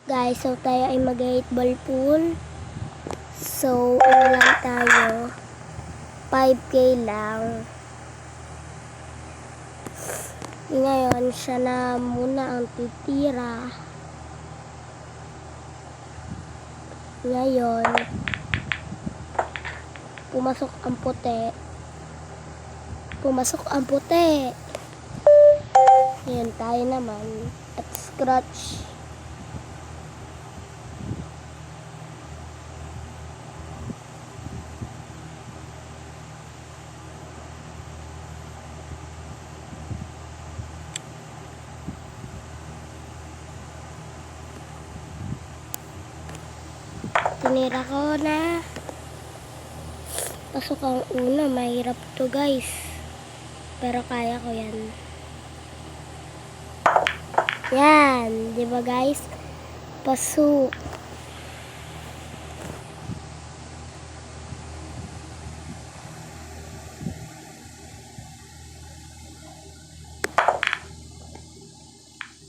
Guys, so tayo ay mag-8 ball pool. So, ano lang tayo? 5K lang. Ngayon, siya na muna ang titira. Ngayon, pumasok ang puti. Pumasok ang puti. Ngayon, tayo naman. At scratch. Tinira ko na. Pasok ang una. Mahirap to guys. Pero kaya ko yan. Yan. Diba guys? Pasok.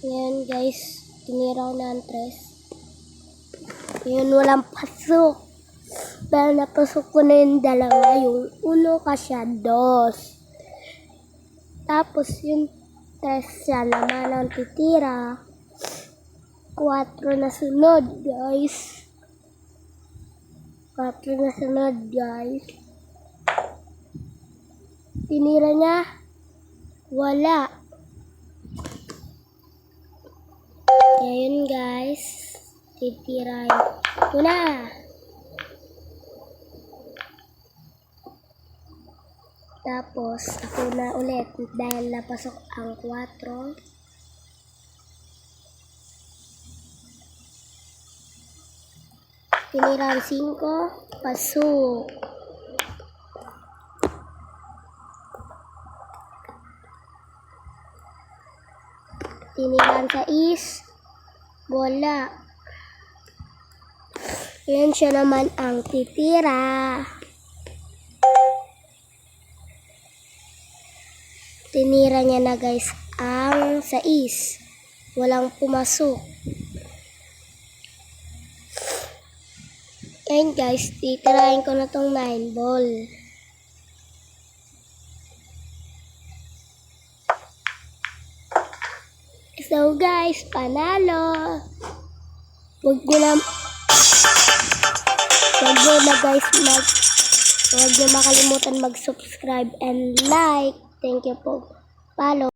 Yan guys. Tinira ko na ang tres. Yun, walang pasok. Pero napasok ko na yung dalawa. Yung uno kasya, dos. Tapos yung tres siya naman ang titira. 4 na sunod, guys. 4 na sunod, guys. Tinira niya. Wala. Ayun, guys. Titirahin ko na. Tapos, ako na ulit dahil napasok ang 4. Tinira ang 5. Pasok. Tinira ang 6. Wala. Yan siya naman ang titira. Tinira niya na guys ang 6. Walang pumasok. Yan guys, titirahin ko na tong 9 ball. So guys, panalo. Huwag nyo makalimutan mag-subscribe and like. Thank you po. Follow.